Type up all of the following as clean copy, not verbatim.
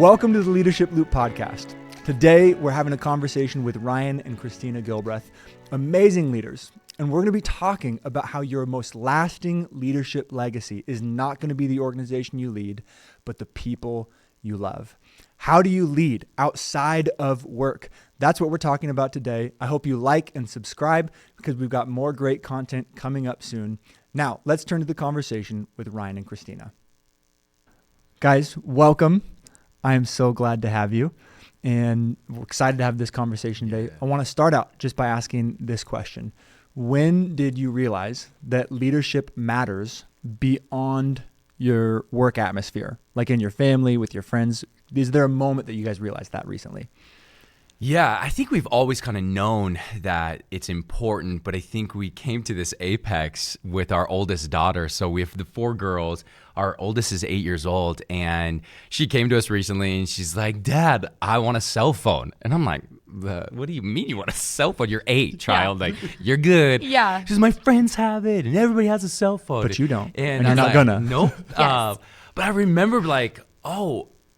Welcome to the Leadership Loop podcast. Today, we're having a conversation with Ryan and Christina Gilbreath, amazing leaders. And we're going to be talking about how your most lasting leadership legacy is not going to be the organization you lead, but the people you love. How do you lead outside of work? That's what we're talking about today. I hope you like and subscribe because we've got more great content coming up soon. Now, let's turn to the conversation with Ryan and Christina. Guys, welcome. I am so glad to have you, and we're excited to have this conversation today. I want to start out just by asking this question. When did you realize that leadership matters beyond your work atmosphere, like in your family, with your friends? Is there a moment that you guys realized that recently? Yeah, I think we've always kind of known that it's important, but I think we came to this apex with our oldest daughter. So we have the 4 girls. Our oldest is 8 years old, and she came to us recently and she's like, "Dad, I want a cell phone." And I'm like, "What do you mean you want a cell phone? You're 8, child. Yeah. Like, you're good." Yeah. She's, "My friends have it and everybody has a cell phone." But you don't. And you're not gonna. Nope. Yes. But I remember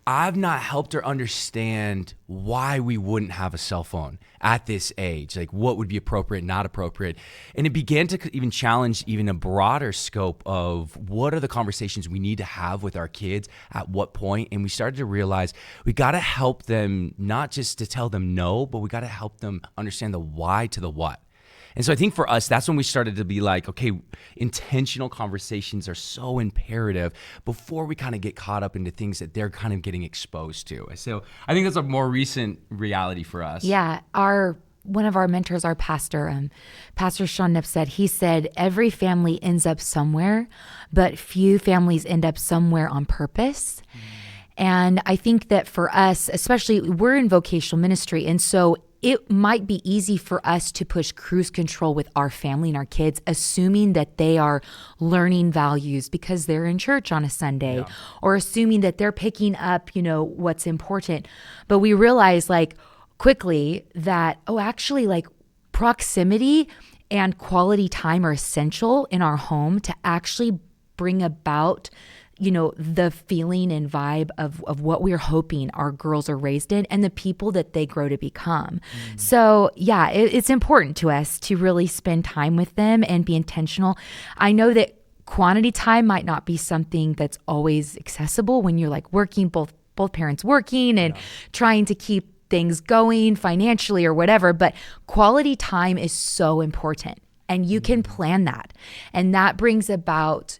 I've not helped her understand why we wouldn't have a cell phone at this age, like what would be appropriate, not appropriate. And it began to even challenge even a broader scope of what are the conversations we need to have with our kids at what point. And we started to realize we got to help them, not just to tell them no, but we got to help them understand the why to the what. And so I think for us, that's when we started to be like, okay, intentional conversations are so imperative before we kind of get caught up into things that they're kind of getting exposed to. So I think that's a more recent reality for us. Yeah. One of our mentors, our pastor, Pastor Sean Nipstead, he said, every family ends up somewhere, but few families end up somewhere on purpose. And I think that for us, especially, we're in vocational ministry. And so it might be easy for us to push cruise control with our family and our kids, assuming that they are learning values because they're in church on a Sunday, or assuming that they're picking up, what's important. But we realize quickly that, actually proximity and quality time are essential in our home to actually bring about the feeling and vibe of what we're hoping our girls are raised in and the people that they grow to become. So yeah, it's important to us to really spend time with them and be intentional. I know that quantity time might not be something that's always accessible when you're working, both parents working and trying to keep things going financially or whatever, but quality time is so important, and you can plan that. And that brings about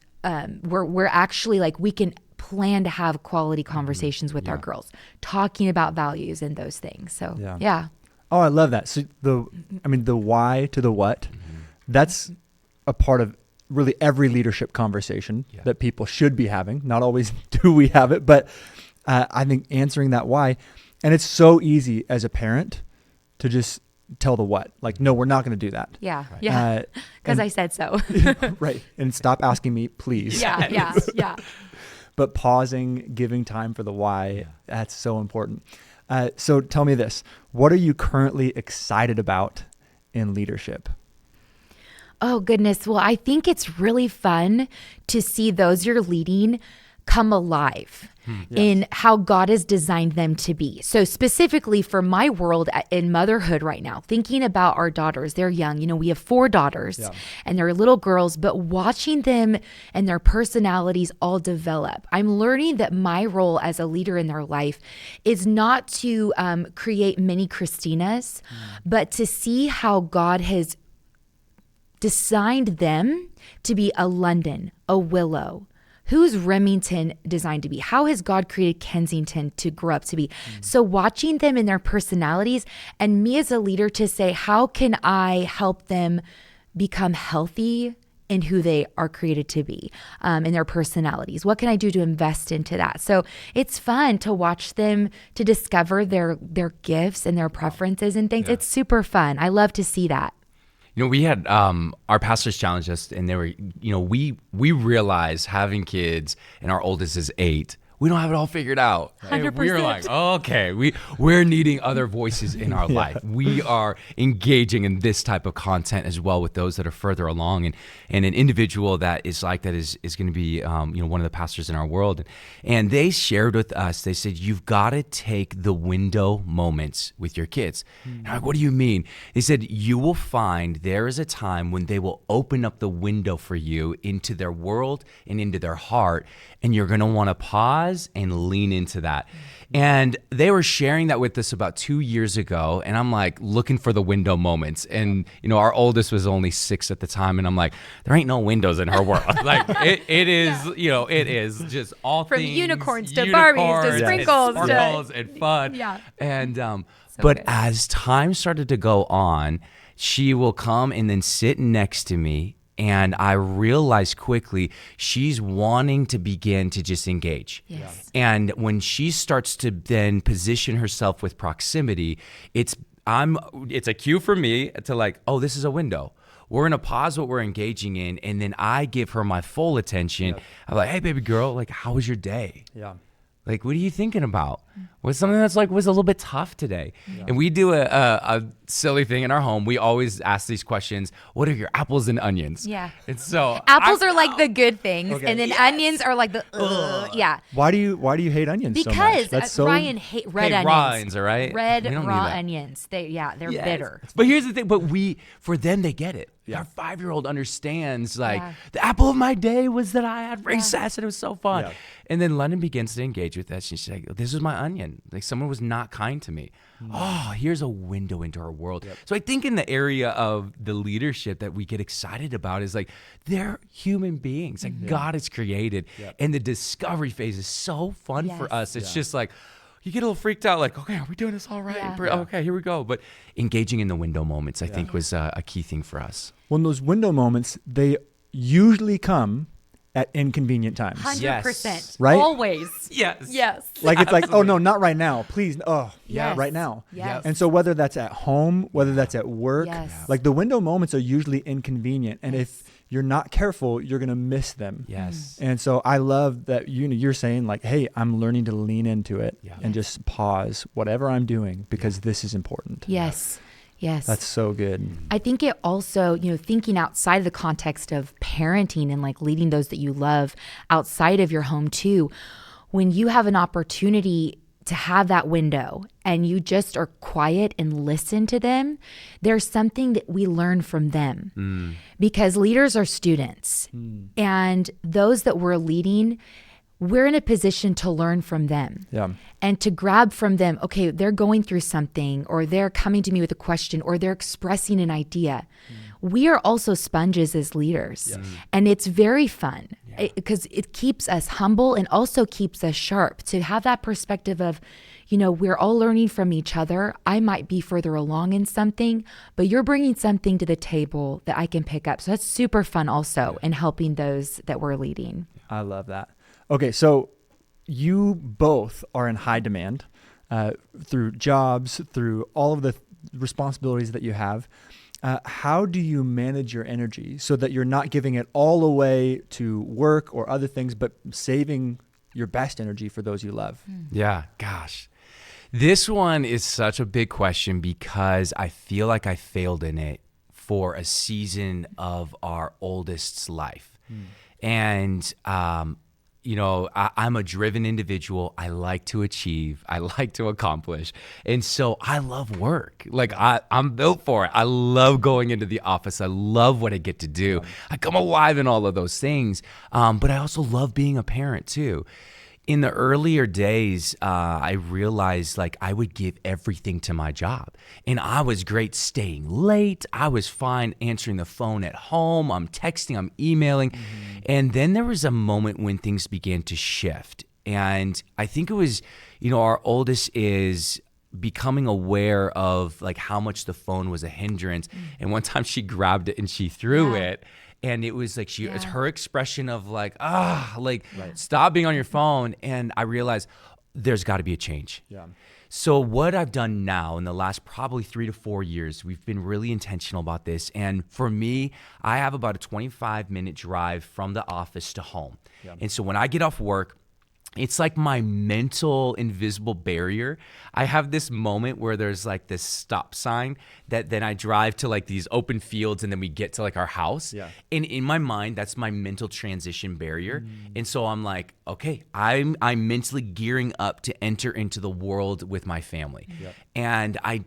we're actually we can plan to have quality conversations with our girls, talking about values and those things. So yeah. Oh, I love that. So the why to the what, that's a part of really every leadership conversation that people should be having. Not always do we have it, but I think answering that why, and it's so easy as a parent to just tell the what, no, we're not going to do that. Yeah. Right. Yeah. Because I said so. Right. And stop asking me, please. Yeah. But pausing, giving time for the why, that's so important. So tell me this, what are you currently excited about in leadership? Oh, goodness. Well, I think it's really fun to see those you're leading come alive in how God has designed them to be. So specifically for my world in motherhood right now, thinking about our daughters, they're young. We have 4 daughters and they're little girls, but watching them and their personalities all develop, I'm learning that my role as a leader in their life is not to create many Christinas, but to see how God has designed them to be a London, a Willow. Who's Remington designed to be? How has God created Kensington to grow up to be? So watching them in their personalities, and me as a leader to say, how can I help them become healthy in who they are created to be, in their personalities? What can I do to invest into that? So it's fun to watch them, to discover their gifts and their preferences and things. It's super fun. I love to see that. We had our pastors challenge us, and they were, we realize having kids, and our oldest is 8, we don't have it all figured out. And we're 100%. like, okay, we're needing other voices in our life. We are engaging in this type of content as well with those that are further along. And an individual that is like that is going to be one of the pastors in our world. And they shared with us, they said, you've got to take the window moments with your kids. And I'm like, what do you mean? They said, you will find there is a time when they will open up the window for you into their world and into their heart. And you're going to want to pause and lean into that. And they were sharing that with us about 2 years ago. And I'm like looking for the window moments. And, our oldest was only 6 at the time. And I'm like, there ain't no windows in her world. Like it is, it is just all From things. unicorns to Barbies to sprinkles and sparkles and fun. Yeah. And, good. as time started to go on, she will come and then sit next to me. And I realized quickly she's wanting to begin to just engage. Yes. And when she starts to then position herself with proximity, it's a cue for me to like, oh, this is a window. We're going to pause what we're engaging in. And then I give her my full attention. Yep. I'm like, hey, baby girl, like, how was your day? Yeah. Like, what are you thinking about? Was something that's like was a little bit tough today? Yeah. And we do a silly thing in our home. We always ask these questions. What are your apples and onions? Yeah. And so apples are like the good things, Okay. and then onions are like the yeah. Why do you hate onions so much? Because That's so Ryan hate red onions. Raw onions, all right? Red We don't need raw that. onions. They're Yes. bitter. But here's the thing. But for them, they get it. Yeah. Our 5-year-old understands, like, Yeah. the apple of my day was that I had recess and it was so fun. Yeah. And then London begins to engage with us. She's like, this is my onion. Like, someone was not kind to me. Oh, here's a window into her world. Yep. So I think in the area of the leadership that we get excited about is like, they're human beings that God has created. Yep. And the discovery phase is so fun for us. It's just like, you get a little freaked out, like, okay, are we doing this all right? Yeah. Okay, here we go. But engaging in the window moments, I think, was a key thing for us. Well, those window moments, they usually come at inconvenient times. 100%. Right? Always. Yes. Yes. Like it's like, oh no, not right now. Please. Oh, yeah, Yes. right now. Yes. And so whether that's at home, whether that's at work, Yes. like the window moments are usually inconvenient. And if you're not careful, you're going to miss them. Yes. And so I love that you're saying like, hey, I'm learning to lean into it and just pause whatever I'm doing because this is important. Yes. Yes. That's so good. I think it also, thinking outside of the context of parenting and like leading those that you love outside of your home too, when you have an opportunity to have that window and you just are quiet and listen to them, there's something that we learn from them because leaders are students and those that we're leading, we're in a position to learn from them. Yeah. And to grab from them, okay, they're going through something or they're coming to me with a question or they're expressing an idea. We are also sponges as leaders. Yes. And it's very fun because it keeps us humble and also keeps us sharp to have that perspective of, we're all learning from each other. I might be further along in something, but you're bringing something to the table that I can pick up. So that's super fun also in helping those that we're leading. I love that. Okay, so you both are in high demand through jobs, through all of the responsibilities that you have. How do you manage your energy so that you're not giving it all away to work or other things, but saving your best energy for those you love? Yeah, gosh. This one is such a big question because I feel like I failed in it for a season of our oldest's life. And, I'm a driven individual. I like to achieve. I like to accomplish. And so I love work. Like I'm built for it. I love going into the office. I love what I get to do. I come alive in all of those things. But I also love being a parent too. In the earlier days, I realized like I would give everything to my job. And I was great staying late. I was fine answering the phone at home. I'm texting, I'm emailing. And then there was a moment when things began to shift. And I think it was, our oldest is becoming aware of like how much the phone was a hindrance. And one time she grabbed it and she threw it. And it was like it's her expression of like, stop being on your phone. And I realized there's got to be a change. Yeah. So what I've done now in the last probably 3 to 4 years, we've been really intentional about this. And for me, I have about a 25-minute drive from the office to home. Yeah. And so when I get off work, it's like my mental invisible barrier. I have this moment where there's like this stop sign that then I drive to like these open fields and then we get to like our house. Yeah. And in my mind, that's my mental transition barrier. And so I'm like, okay, I'm mentally gearing up to enter into the world with my family. Yep. And I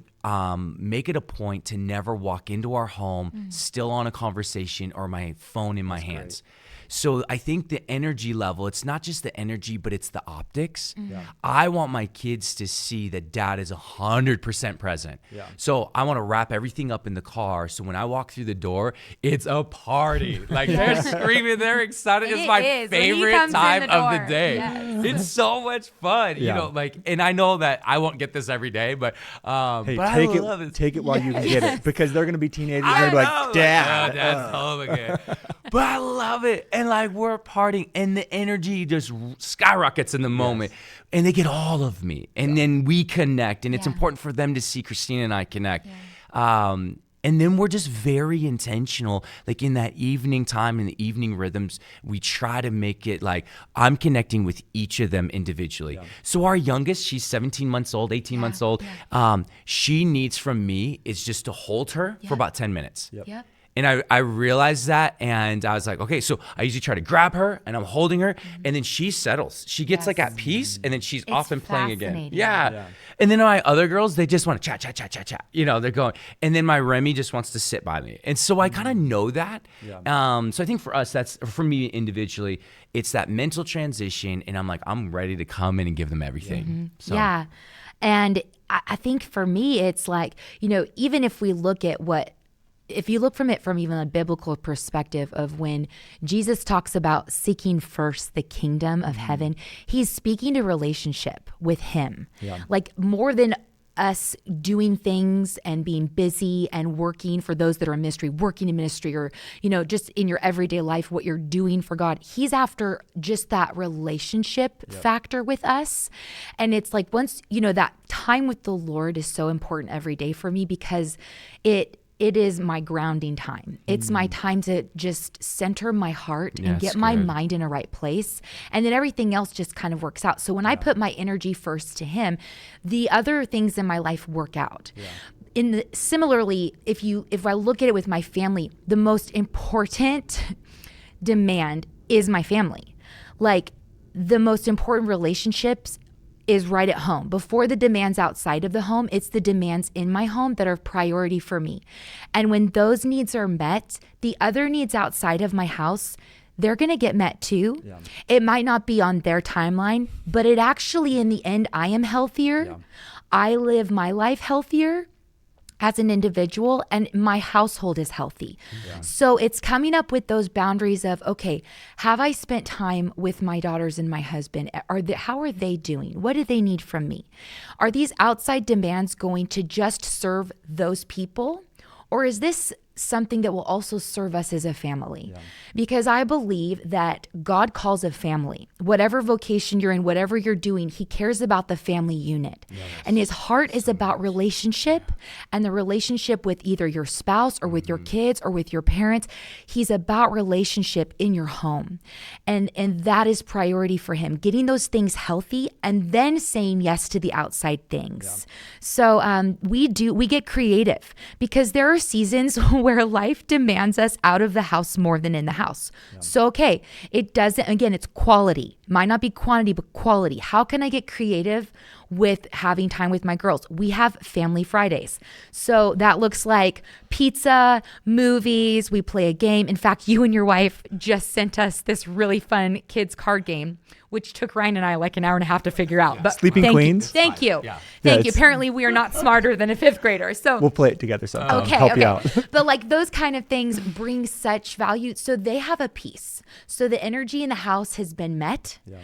make it a point to never walk into our home still on a conversation or my phone in my hands. Great. So I think the energy level, it's not just the energy, but it's the optics. Yeah. I want my kids to see that dad is 100% present. Yeah. So I want to wrap everything up in the car. So when I walk through the door, it's a party. Like they're screaming, they're excited. It's my favorite time of the day. Yes. It's so much fun, you know, like, and I know that I won't get this every day, but hey, but take I love it. Take it while you can get it, because they're going to be teenagers and they're like, Dad. Dad's home again. But I love it. And like we're partying and the energy just skyrockets in the moment. And they get all of me. And then we connect. And it's important for them to see Christina and I connect. And then we're just very intentional. Like in that evening time and the evening rhythms, we try to make it like I'm connecting with each of them individually. Yeah. So our youngest, she's 17 months old, 18 months old. She needs from me is just to hold her for about 10 minutes. Yep. And I realized that, and I was like, okay, so I usually try to grab her, and I'm holding her, and then she settles. She gets like at peace, and then she's off and playing again. Yeah. And then my other girls, they just want to chat. You know, they're going. And then my Remy just wants to sit by me. And so I kind of know that. Yeah. So I think for us, that's, for me individually, it's that mental transition, and I'm like, I'm ready to come in and give them everything. So. Yeah. And I think for me, it's like, you know, even if we look at if you look from it from even a biblical perspective of when Jesus talks about seeking first the kingdom of heaven, he's speaking to relationship with him. Yeah. Like more than us doing things and being busy and working for those that are in ministry, working in ministry, or, you know, just in your everyday life, what you're doing for God. He's after just that relationship factor with us. And it's like once, you know, that time with the Lord is so important every day for me because it is my grounding time. It's my time to just center my heart and get my mind in a right place. And then everything else just kind of works out. So when I put my energy first to him, the other things in my life work out. Yeah. Similarly, if I look at it with my family, the most important demand is my family. Like the most important relationships is right at home. Before the demands outside of the home, it's the demands in my home that are priority for me. And when those needs are met, the other needs outside of my house, they're going to get met too. Yeah. It might not be on their timeline, but it actually, in the end, I am healthier. Yeah. I live my life healthier as an individual, and my household is healthy. Yeah. So it's coming up with those boundaries of, okay, have I spent time with my daughters and my husband? How are they doing? What do they need from me? Are these outside demands going to just serve those people? Or is this something that will also serve us as a family? Yeah. Because I believe that God calls a family. Whatever vocation you're in, whatever you're doing, he cares about the family unit. Yes. And his heart is about relationship, and the relationship with either your spouse or with your kids or with your parents. He's about relationship in your home. And that is priority for him, getting those things healthy and then saying yes to the outside things. Yeah. So we get creative because there are seasons where life demands us out of the house more than in the house. Yeah. So, okay, it doesn't, again, it's quality. Might not be quantity, but quality. How can I get creative with having time with my girls? We have family Fridays. So that looks like pizza, movies, we play a game. In fact, you and your wife just sent us this really fun kids card game, which took Ryan and I like an hour and a half to figure out. Yeah. But Sleeping Queens? Thank you. Thank you. Apparently we are not smarter than a fifth grader. So we'll play it together sometime. Help you out. But like those kind of things bring such value. So they have a piece. So the energy in the house has been met. Yeah.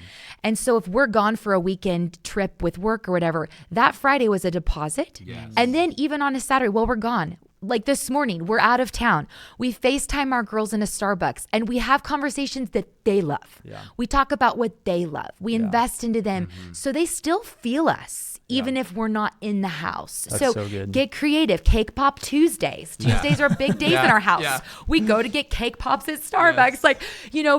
And so if we're gone for a weekend trip with work or whatever, that Friday was a deposit. Yes. And then even on a Saturday, well, we're gone. like this morning, we're out of town. We FaceTime our girls in a Starbucks and we have conversations that they love. Yeah. We talk about what they love. We invest into them so they still feel us, even if we're not in the house. That's so good. Get creative. Cake Pop Tuesdays. Tuesdays are big days in our house. Yeah. We go to get cake pops at Starbucks. Like,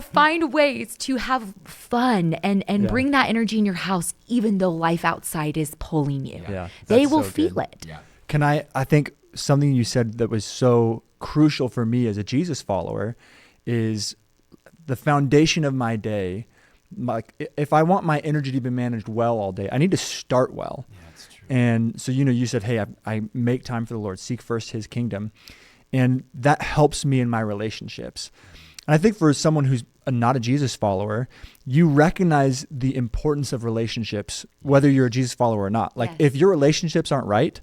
find ways to have fun and bring that energy in your house, even though life outside is pulling you. Yeah. They That's will so feel good. it. Yeah. I think something you said that was so crucial for me as a Jesus follower is the foundation of my day. Like, if I want my energy to be managed well all day, I need to start well. Yeah, that's true. And so, you said, hey, I make time for the Lord, seek first his kingdom. And that helps me in my relationships. And I think for someone who's not a Jesus follower, you recognize the importance of relationships, whether you're a Jesus follower or not. Like, if your relationships aren't right,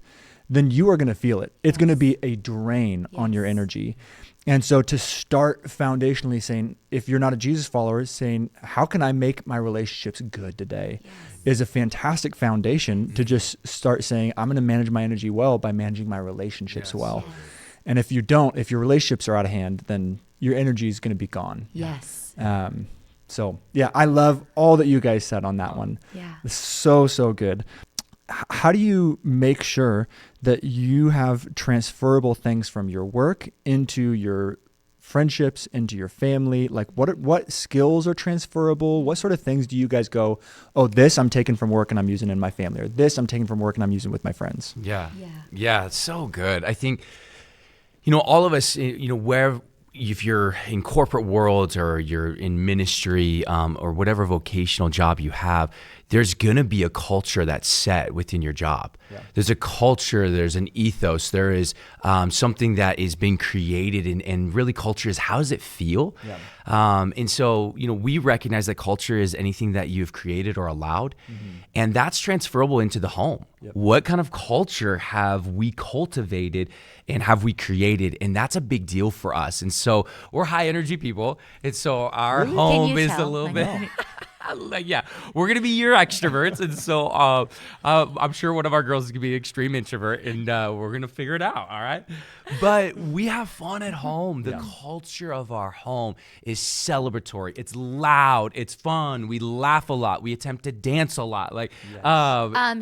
then you are going to feel it. It's going to be a drain on your energy. And so to start foundationally saying, if you're not a Jesus follower, saying, how can I make my relationships good today, is a fantastic foundation to just start saying, I'm going to manage my energy well by managing my relationships well. And if you don't, if your relationships are out of hand, then your energy is going to be gone. Yes. So yeah, I love all that you guys said on that one. Yeah. It's so good. How do you make sure that you have transferable things from your work into your friendships, into your family? Like, what skills are transferable? What sort of things do you guys go, oh, this I'm taking from work and I'm using in my family, or this I'm taking from work and I'm using with my friends? Yeah, it's so good. I think, all of us, where, if you're in corporate worlds or you're in ministry or whatever vocational job you have, there's going to be a culture that's set within your job. Yeah. There's a culture, there's an ethos, there is something that is being created, and really culture is, how does it feel? Yeah. And so, we recognize that culture is anything that you've created or allowed, and that's transferable into the home. Yep. What kind of culture have we cultivated and have we created? And that's a big deal for us. And so we're high energy people. And so our home is a little bit... Yeah, we're going to be your extroverts. And so I'm sure one of our girls is going to be an extreme introvert, and we're going to figure it out, all right? But we have fun at home. The culture of our home is celebratory. It's loud. It's fun. We laugh a lot. We attempt to dance a lot. Like,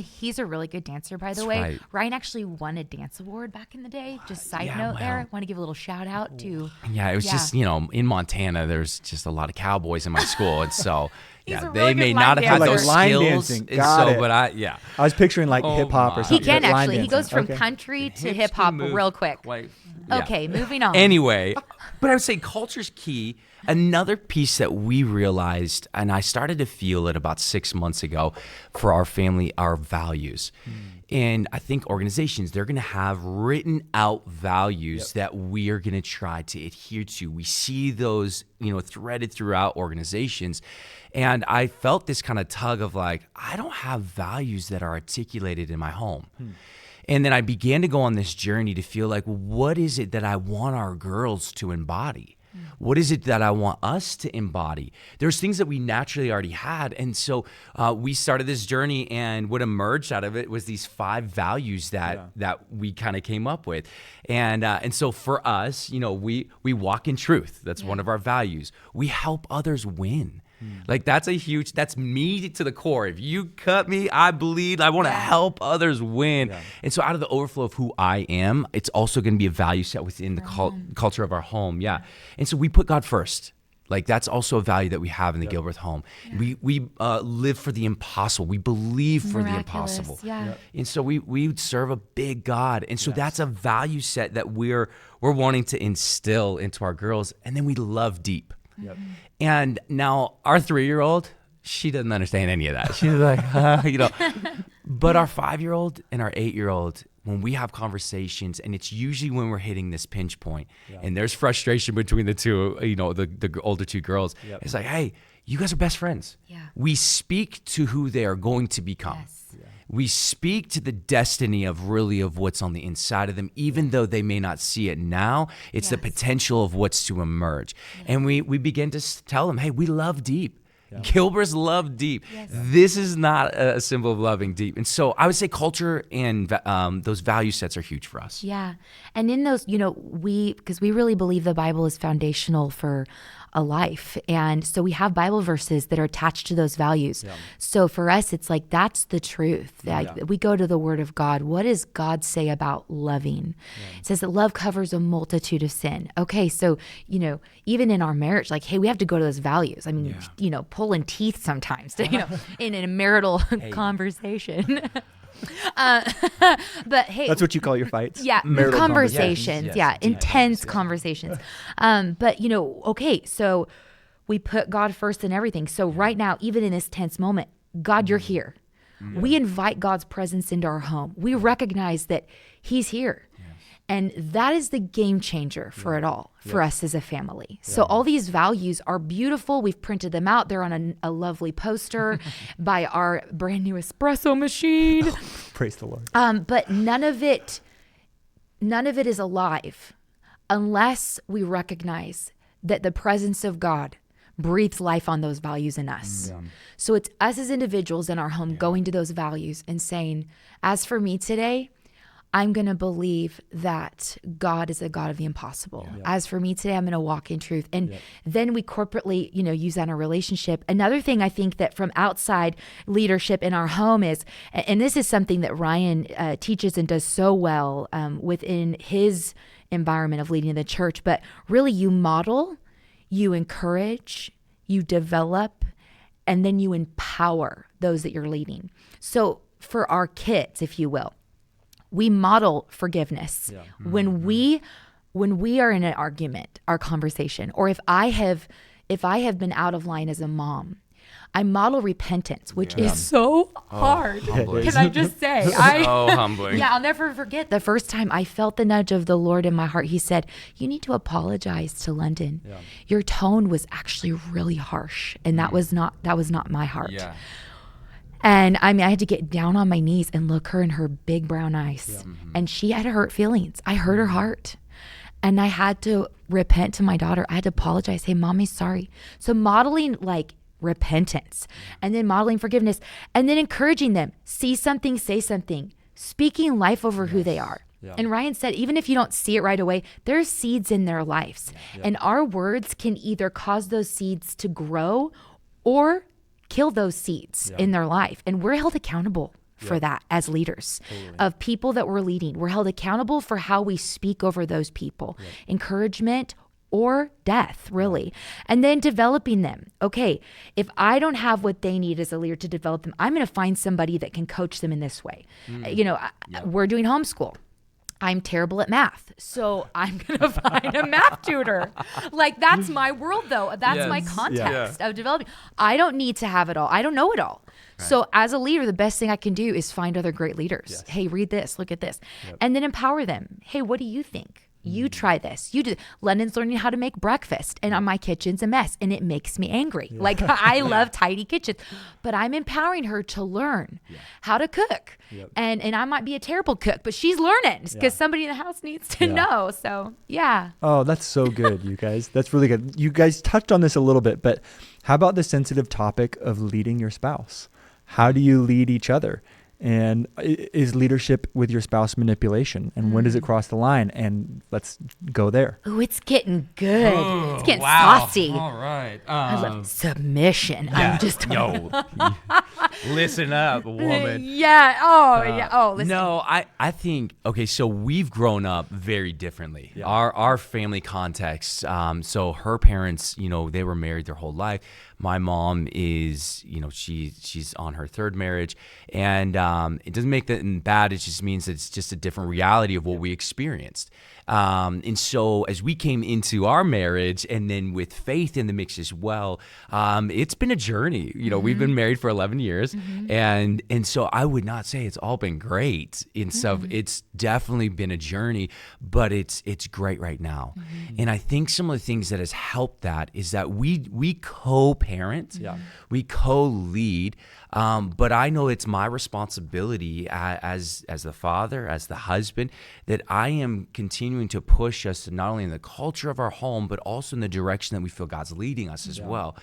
he's a really good dancer, by the way. Right. Ryan actually won a dance award back in the day. Just side note there. I want to give a little shout out to... Yeah, it was just, in Montana, there's just a lot of cowboys in my school. And so... Yeah, they may not have had those line skills. Dancing. Got it. But I was picturing like hip hop or something. He can actually. He goes from country to hip hop real quick. Okay, moving on. Anyway, but I would say culture's key. Another piece that we realized, and I started to feel it about 6 months ago for our family, our values. And I think organizations, they're going to have written out values that we are going to try to adhere to. We see those, threaded throughout organizations. And I felt this kind of tug of like, I don't have values that are articulated in my home. And then I began to go on this journey to feel like, what is it that I want our girls to embody? What is it that I want us to embody? There's things that we naturally already had. And so we started this journey, and what emerged out of it was these 5 values that we kind of came up with. And so for us, we walk in truth. That's one of our values. We help others win. Like, that's me to the core. If you cut me, I bleed. I want to help others win. Yeah. And so out of the overflow of who I am, it's also going to be a value set within the culture of our home. Yeah. And so we put God first. Like, that's also a value that we have in the Gilbreath home. Yeah. We live for the impossible. We believe for the impossible. Yeah. Yep. And so we serve a big God. And so that's a value set that we're wanting to instill into our girls. And then we love deep. Yep. And now our 3-year-old, she doesn't understand any of that. She's like, But our 5-year-old and our 8-year-old, when we have conversations, and it's usually when we're hitting this pinch point, and there's frustration between the two, the older 2 girls. Yep. It's like, hey, you guys are best friends. Yeah. We speak to who they are going to become. Yes. Yeah. We speak to the destiny of what's on the inside of them, even though they may not see it now. It's the potential of what's to emerge. Yeah. And we begin to tell them, hey, we love deep. Gilbreaths love deep. Yes. This is not a symbol of loving deep. And so I would say culture and those value sets are huge for us. Yeah. And in those, because we really believe the Bible is foundational for a life. And so we have Bible verses that are attached to those values. Yeah. So for us, it's like, that's the truth. We go to the Word of God. What does God say about loving? Yeah. It says that love covers a multitude of sin. Okay. So, even in our marriage, like, hey, we have to go to those values. I mean, pulling teeth sometimes, in a marital conversation. But hey, that's what you call your fights. Yeah, marital conversations. Yes, yeah, deep intense conversations. But okay, so we put God first in everything. So right now, even in this tense moment, God, you're here. We invite God's presence into our home. We recognize that He's here. And that is the game changer for it all, for us as a family. Yeah. So all these values are beautiful. We've printed them out. They're on a lovely poster by our brand new espresso machine. Praise the Lord. But none of it is alive unless we recognize that the presence of God breathes life on those values in us. Yeah. So it's us as individuals in our home going to those values and saying, as for me today, I'm going to believe that God is a God of the impossible. Yeah. As for me today, I'm going to walk in truth. And then we corporately, use that in a relationship. Another thing I think that from outside leadership in our home is, and this is something that Ryan teaches and does so well within his environment of leading the church, but really you model, you encourage, you develop, and then you empower those that you're leading. So for our kids, if you will, we model forgiveness. Yeah. When we are in an argument, our conversation, or if I have been out of line as a mom, I model repentance, which is so hard. Can I just say? So humbling. Yeah, I'll never forget the first time I felt the nudge of the Lord in my heart. He said, "You need to apologize to London. Yeah. Your tone was actually really harsh, and that was not my heart." Yeah. And I had to get down on my knees and look her in her big brown eyes. Yeah. Mm-hmm. And she had hurt feelings. I hurt her heart. And I had to repent to my daughter. I had to apologize. Hey, Mommy's sorry. So modeling like repentance and then modeling forgiveness and then encouraging them. See something, say something. Speaking life over who they are. Yeah. And Ryan said, even if you don't see it right away, there's seeds in their lives. Yeah. And our words can either cause those seeds to grow or kill those seeds in their life. And we're held accountable for that as leaders of people that we're leading. We're held accountable for how we speak over those people, encouragement or death, really. And then developing them. Okay, if I don't have what they need as a leader to develop them, I'm going to find somebody that can coach them in this way. We're doing homeschool. I'm terrible at math, so I'm going to find a math tutor. Like, that's my world, though. That's my context of developing. I don't need to have it all. I don't know it all. Right. So as a leader, the best thing I can do is find other great leaders. Yes. Hey, read this, look at this. Yep. And then empower them. Hey, what do you think? You try this. You do. London's learning how to make breakfast, and my kitchen's a mess, and it makes me angry. Yeah. Like, I love tidy kitchens, but I'm empowering her to learn how to cook. Yep. And I might be a terrible cook, but she's learning because somebody in the house needs to know. So, yeah. Oh, that's so good, you guys. That's really good. You guys touched on this a little bit, but how about the sensitive topic of leading your spouse? How do you lead each other? And is leadership with your spouse manipulation? And when does it cross the line? And let's go there. Oh, it's getting good. It's getting saucy. All right. I love submission. Yeah. I'm just... Yo, listen up, woman. Yeah. Oh, listen. No, I think, okay, so we've grown up very differently. Yeah. Our family context, so her parents, they were married their whole life. My mom is, she's on her third marriage, and it doesn't make that bad. It just means that it's just a different reality of what we experienced. And so as we came into our marriage, and then with faith in the mix as well, it's been a journey. We've been married for 11 years, and so I would not say it's all been great. And so it's definitely been a journey, but it's great right now. And I think some of the things that has helped that is that we co-parent, we co-lead, but I know it's my responsibility as the father, as the husband, that I am continuing to push us not only in the culture of our home, but also in the direction that we feel God's leading us as well.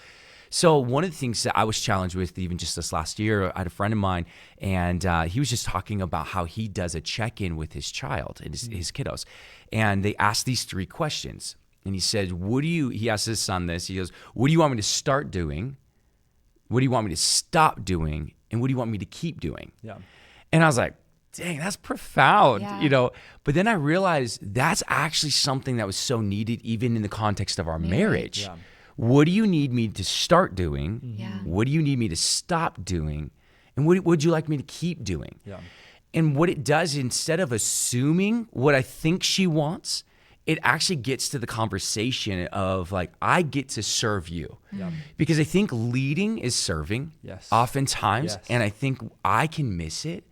So one of the things that I was challenged with even just this last year, I had a friend of mine, and he was just talking about how he does a check-in with his child and his kiddos. And they asked these 3 questions. And he said, he asked his son this, he goes, what do you want me to start doing? What do you want me to stop doing? And what do you want me to keep doing? Yeah. And I was like, dang, that's profound, Yeah. But then I realized that's actually something that was so needed even in the context of our marriage. Yeah. What do you need me to start doing? Yeah. What do you need me to stop doing? And what would you like me to keep doing? Yeah. And what it does, instead of assuming what I think she wants, it actually gets to the conversation of like, I get to serve you. Yeah. Because I think leading is serving oftentimes. Yes. And I think I can miss it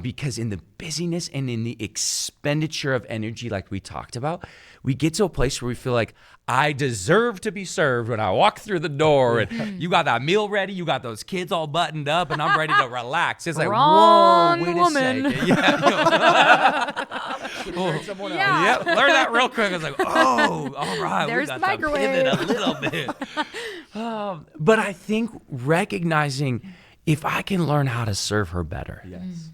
because in the busyness and in the expenditure of energy, like we talked about, we get to a place where we feel like I deserve to be served when I walk through the door and you got that meal ready, you got those kids all buttoned up, and I'm ready to relax. It's like, Wrong whoa, wait woman. a second. Yeah. Yeah. Yep, learn that real quick. I was like, oh, all right. There's we the got to pivot microwave. a little bit. But I think recognizing if I can learn how to serve her better Yes.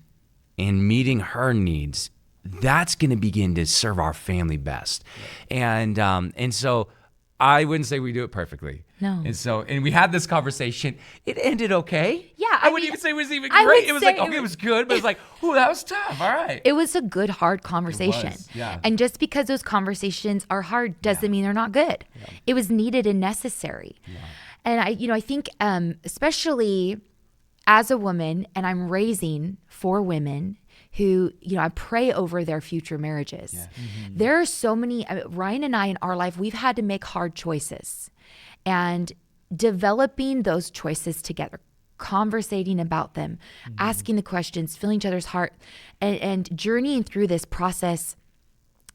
and meeting her needs, that's going to begin to serve our family best. Yeah. And so I wouldn't say we do it perfectly. No. And we had this conversation. It ended okay. Yeah, I I wouldn't mean, even say it was even I great. would It was say like, it okay, it was good, but it was like, ooh, that was tough. All right. It was a good, hard conversation. yeah. And just because those conversations are hard doesn't mean they're not good. Yeah. It was needed and necessary. Yeah. And I think especially as a woman, and I'm raising 4 women who, I pray over their future marriages. Yeah. Mm-hmm. There are so many, Ryan and I in our life, we've had to make hard choices. And developing those choices together, conversating about them, asking the questions, feeling each other's heart, and journeying through this process,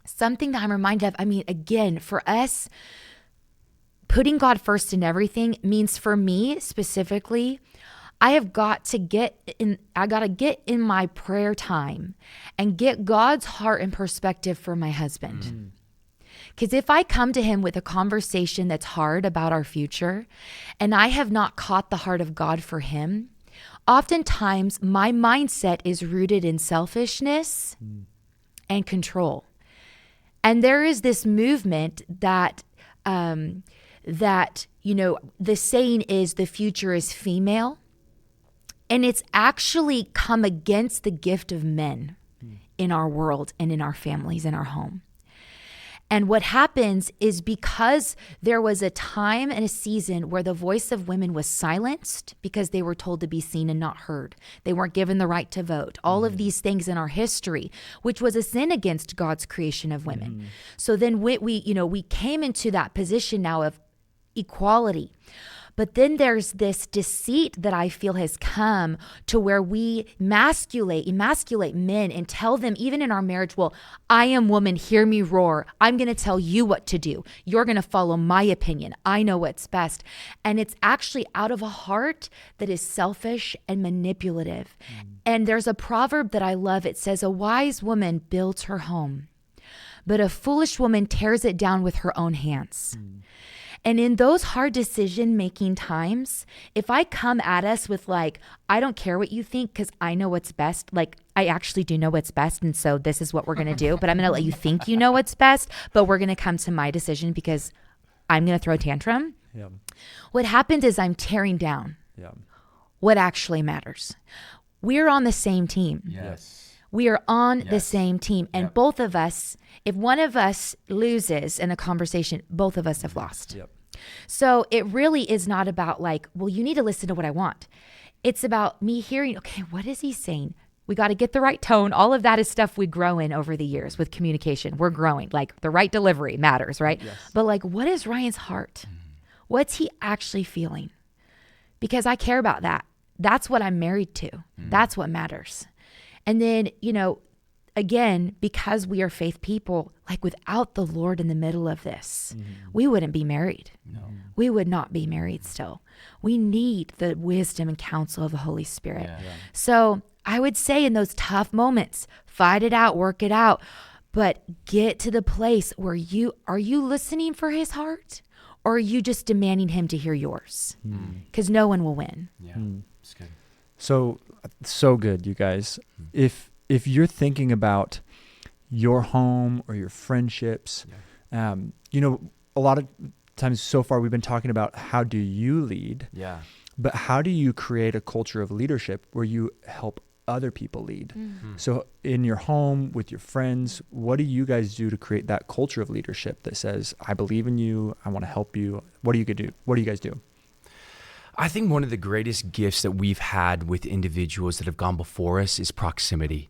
something that I'm reminded of, again, for us, putting God first in everything means, for me specifically, I got to get in my prayer time and get God's heart and perspective for my husband. Because if I come to him with a conversation that's hard about our future and I have not caught the heart of God for him, oftentimes my mindset is rooted in selfishness and control. And there is this movement that the saying is the future is female. And it's actually come against the gift of men in our world and in our families, in our home. And what happens is, because there was a time and a season where the voice of women was silenced because they were told to be seen and not heard. They weren't given the right to vote. All of these things in our history, which was a sin against God's creation of women. So then we came into that position now of equality. But then there's this deceit that I feel has come to where we emasculate men and tell them, even in our marriage, well, I am woman, hear me roar. I'm going to tell you what to do. You're going to follow my opinion. I know what's best. And it's actually out of a heart that is selfish and manipulative. And there's a proverb that I love. It says, a wise woman builds her home, but a foolish woman tears it down with her own hands. And in those hard decision-making times, if I come at us with like, I don't care what you think because I know what's best, like I actually do know what's best, and so this is what we're going to do, but I'm going to let you think you know what's best, but we're going to come to my decision because I'm going to throw a tantrum. Yeah. What happens is I'm tearing down Yeah. what actually matters. We're on the same team. Yes. We are on the same team. And both of us, if one of us loses in a conversation, both of us have lost. Yep. So it really is not about like, well, you need to listen to what I want. It's about me hearing, okay, what is he saying? We got to get the right tone. All of that is stuff we grow in over the years with communication. We're growing. Like the right delivery matters, right? Yes. But like, what is Ryan's heart? What's he actually feeling? Because I care about that. That's what I'm married to. That's what matters. And then, again, because we are faith people, like without the Lord in the middle of this, we wouldn't be married. No. We would not be married still. We need the wisdom and counsel of the Holy Spirit. Yeah. So I would say in those tough moments, fight it out, work it out, but get to the place where are you listening for his heart? or are you just demanding him to hear yours? Because no one will win. Yeah, it's good. So good, you guys. If you're thinking about your home or your friendships, a lot of times so far we've been talking about how do you lead, but how do you create a culture of leadership where you help other people lead? So in your home, with your friends, what do you guys do to create that culture of leadership that says, I believe in you, I want to help you? What do you do? What do you guys do? I think one of the greatest gifts that we've had with individuals that have gone before us is proximity.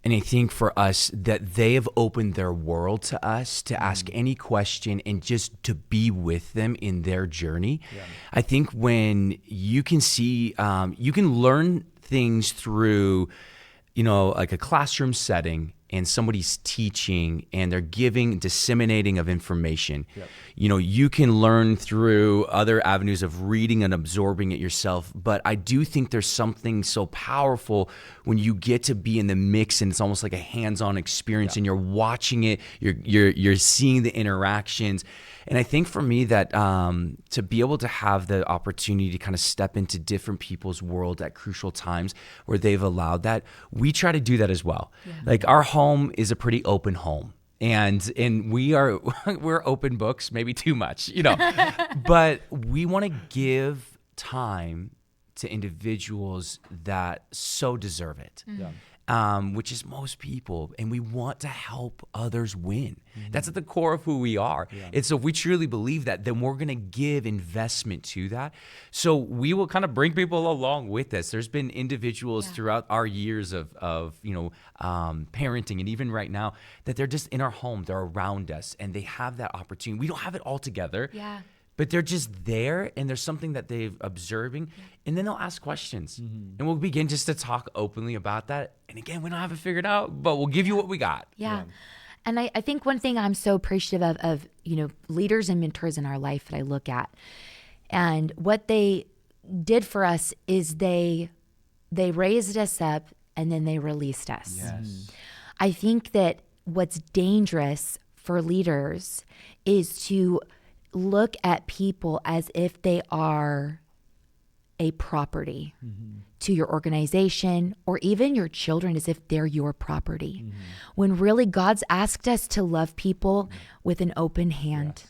And I think for us that they have opened their world to us to ask any question and just to be with them in their journey. Yeah. I think when you can see, you can learn things through, like a classroom setting and somebody's teaching and they're disseminating of information. Yep. You can learn through other avenues of reading and absorbing it yourself. But I do think there's something so powerful when you get to be in the mix and it's almost like a hands-on experience and you're watching it, you're seeing the interactions. And I think for me that to be able to have the opportunity to kind of step into different people's world at crucial times where they've allowed that, we try to do that as well. Yeah. Like our home is a pretty open home. And we're open books, maybe too much, but we want to give time to individuals that so deserve it. Which is most people, and we want to help others win. That's at the core of who we are. And so if we truly believe that, then we're going to give investment to that. So we will kind of bring people along with us. There's been individuals throughout our years of parenting, and even right now, that they're just in our home, they're around us, and they have that opportunity. We don't have it all together. But they're just there, and there's something that they're observing, and then they'll ask questions. And we'll begin just to talk openly about that. And again, we don't have it figured out, but we'll give you what we got. And I think one thing I'm so appreciative of leaders and mentors in our life that I look at, and what they did for us is they raised us up, and then they released us. I think that what's dangerous for leaders is to look at people as if they are a property to your organization or even your children, as if they're your property. When really God's asked us to love people with an open hand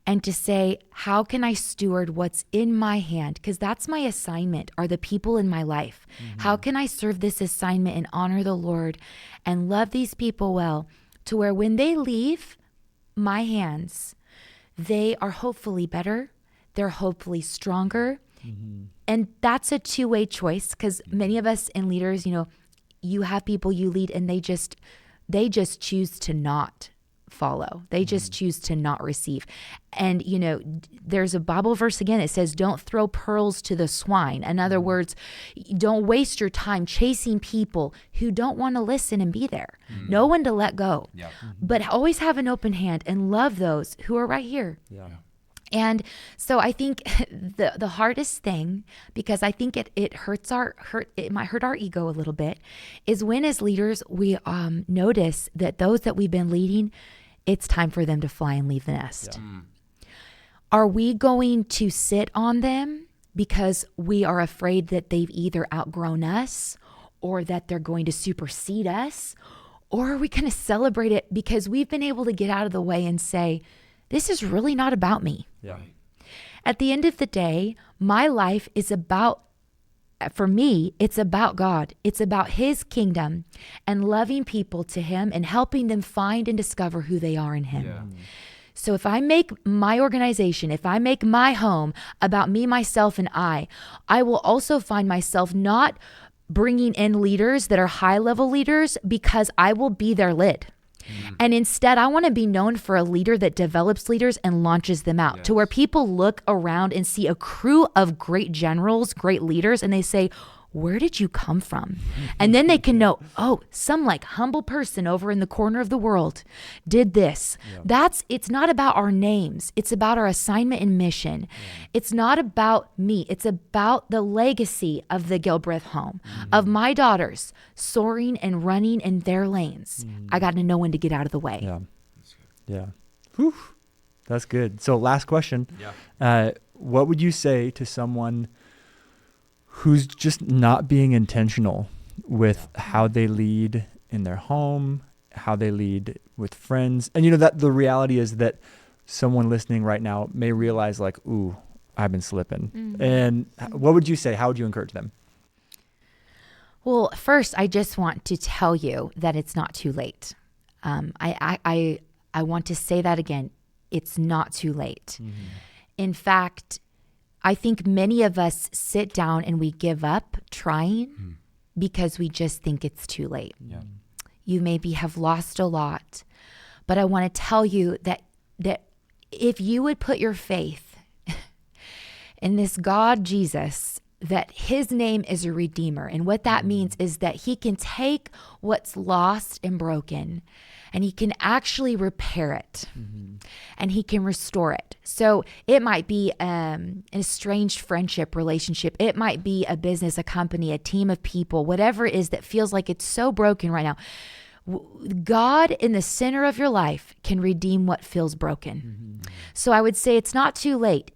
and to say, how can I steward what's in my hand? Because that's my assignment, are the people in my life. How can I serve this assignment and honor the Lord and love these people well, to where when they leave my hands, they are hopefully better, they're hopefully stronger. And that's a two-way choice, because many of us in leaders, you have people you lead and they just choose to not follow. They just choose to not receive. And, there's a Bible verse again, it says, don't throw pearls to the swine. In other words, don't waste your time chasing people who don't want to listen and be there. Know when to let go. But always have an open hand and love those who are right here. And so I think the hardest thing, because I think it might hurt our ego a little bit, is when as leaders we notice that those that we've been leading, it's time for them to fly and leave the nest. Are we going to sit on them because we are afraid that they've either outgrown us or that they're going to supersede us? Or are we going to celebrate it because we've been able to get out of the way and say, this is really not about me. At the end of the day, my life is for me, it's about God. It's about His kingdom and loving people to Him and helping them find and discover who they are in Him. So if I make my organization, if I make my home about me, myself, and I will also find myself not bringing in leaders that are high-level leaders because I will be their lid. And instead, I want to be known for a leader that develops leaders and launches them out to where people look around and see a crew of great generals, great leaders, and they say, where did you come from? And then they can know, some humble person over in the corner of the world did this. It's not about our names. It's about our assignment and mission. It's not about me. It's about the legacy of the Gilbreath home, of my daughters soaring and running in their lanes. I got to know when to get out of the way. Whew. That's good. So last question. Yeah. What would you say to someone who's just not being intentional with how they lead in their home, how they lead with friends? And that the reality is that someone listening right now may realize like, ooh, I've been slipping. Mm-hmm. And what would you say? How would you encourage them? Well, first, I just want to tell you that it's not too late. I want to say that again. It's not too late. Mm-hmm. In fact, I think many of us sit down and we give up trying because we just think it's too late. Yeah. You maybe have lost a lot, but I want to tell you that if you would put your faith in this God, Jesus, that his name is a redeemer. And what that means is that he can take what's lost and broken and he can actually repair it and he can restore it. So it might be an estranged friendship relationship. It might be a business, a company, a team of people, whatever it is that feels like it's so broken right now. God in the center of your life can redeem what feels broken. So I would say it's not too late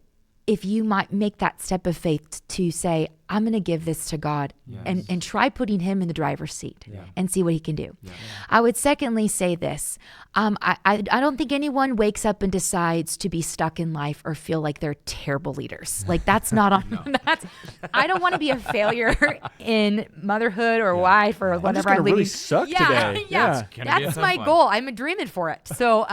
if you might make that step of faith to say, I'm going to give this to God and try putting him in the driver's seat and see what he can do. Yeah. I would secondly say this. I don't think anyone wakes up and decides to be stuck in life or feel like they're terrible leaders. Like that's not on. I don't want to be a failure in motherhood or wife or whatever I'm leading. Really suck today. Yeah. That's my goal. I'm dreaming for it. So,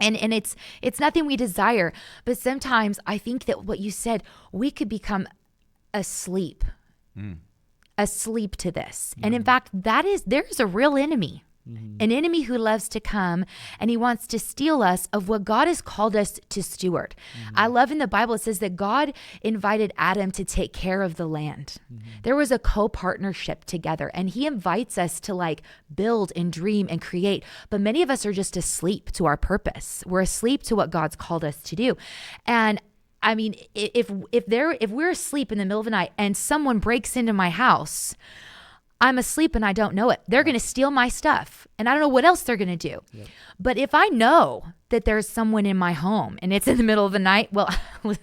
And it's nothing we desire, but sometimes I think that what you said, we could become asleep to this. And in fact, there's a real enemy, an enemy who loves to come and he wants to steal us of what God has called us to steward. I love in the Bible, it says that God invited Adam to take care of the land. There was a co-partnership together and he invites us to like build and dream and create. But many of us are just asleep to our purpose. We're asleep to what God's called us to do. And I mean, if we're asleep in the middle of the night and someone breaks into my house, I'm asleep and I don't know it. They're going to steal my stuff and I don't know what else they're going to do. Yep. But if I know that there's someone in my home and it's in the middle of the night, well,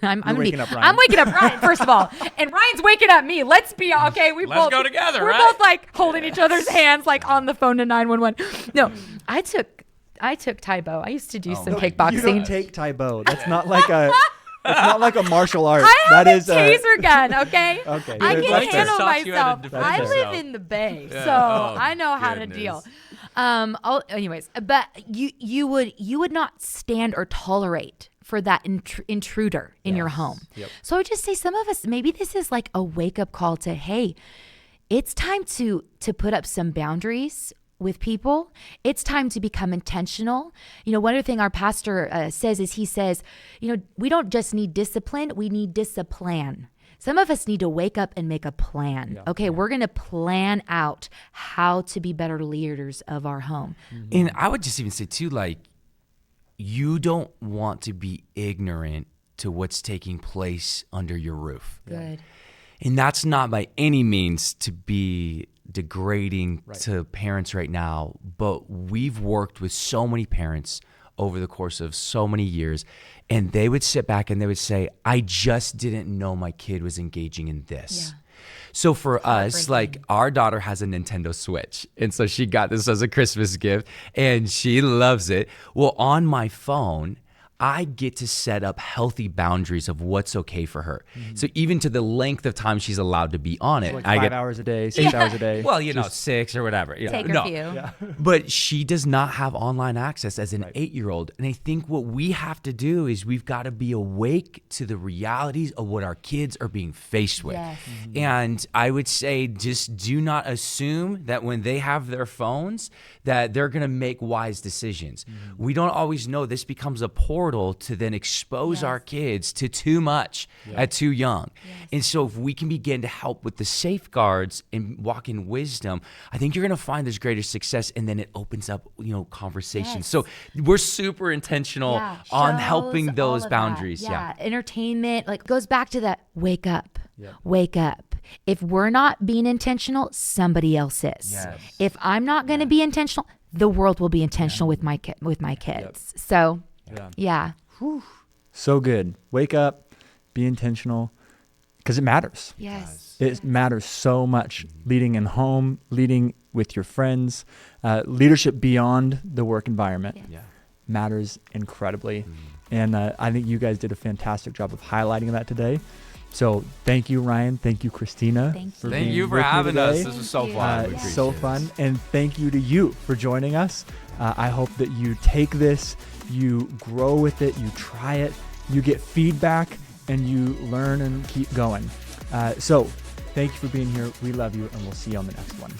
I'm waking up Ryan, first of all, and Ryan's waking up me. Let's be okay. Let's go together. We're both like holding each other's hands, like on the phone to 911. No, I took Taibo. I used to do some kickboxing. You don't take Taibo. That's not like a. It's not like a martial art. I have a taser gun, okay? Okay. I can Let's handle taught you how to myself. defend I yourself. live in the Bay, Yeah. so I know how to goodness. deal. Anyways, but you would not stand or tolerate for that intruder in your home. Yep. So I would just say some of us, maybe this is like a wake-up call to, hey, it's time to put up some boundaries with people. It's time to become intentional. One other thing our pastor says is he says, we don't just need discipline, we need discipline. Some of us need to wake up and make a plan. Yeah. Okay, we're going to plan out how to be better leaders of our home. And I would just even say too, like, you don't want to be ignorant to what's taking place under your roof. Good. And that's not by any means to be degrading to parents right now, but we've worked with so many parents over the course of so many years, and they would sit back and they would say, I just didn't know my kid was engaging in this. Yeah. So for us, like, our daughter has a Nintendo Switch, and so she got this as a Christmas gift and she loves it. Well, on my phone, I get to set up healthy boundaries of what's okay for her. So even to the length of time she's allowed to be on it. Like I 5 get hours a day, 6 hours a day. Well, 6 or whatever. Take her few. Yeah. But she does not have online access as an 8-year-old. And I think what we have to do is we've got to be awake to the realities of what our kids are being faced with. Yes. And I would say just do not assume that when they have their phones that they're going to make wise decisions. We don't always know. This becomes a portal to then expose our kids to too much at too young. Yes. And so if we can begin to help with the safeguards and walk in wisdom, I think you're going to find there's greater success, and then it opens up, conversations. Yes. So we're super intentional on helping those boundaries. Yeah. Entertainment, goes back to that wake up. Yeah. Wake up. If we're not being intentional, somebody else is. Yes. If I'm not going to be intentional, the world will be intentional with my kids. Yep. So, yeah. So good. Wake up, be intentional, because it matters. Yes. It matters so much. Leading in home, leading with your friends, leadership beyond the work environment Yeah. matters incredibly. And I think you guys did a fantastic job of highlighting that today. So thank you, Ryan. Thank you, Christina. Thank you for with me having us. today. This was so Thank you. fun. We Yeah. So appreciate fun. it. And thank you to you for joining us. I hope that you take this, you grow with it, you try it, you get feedback, and you learn and keep going. So thank you for being here. We love you, and we'll see you on the next one.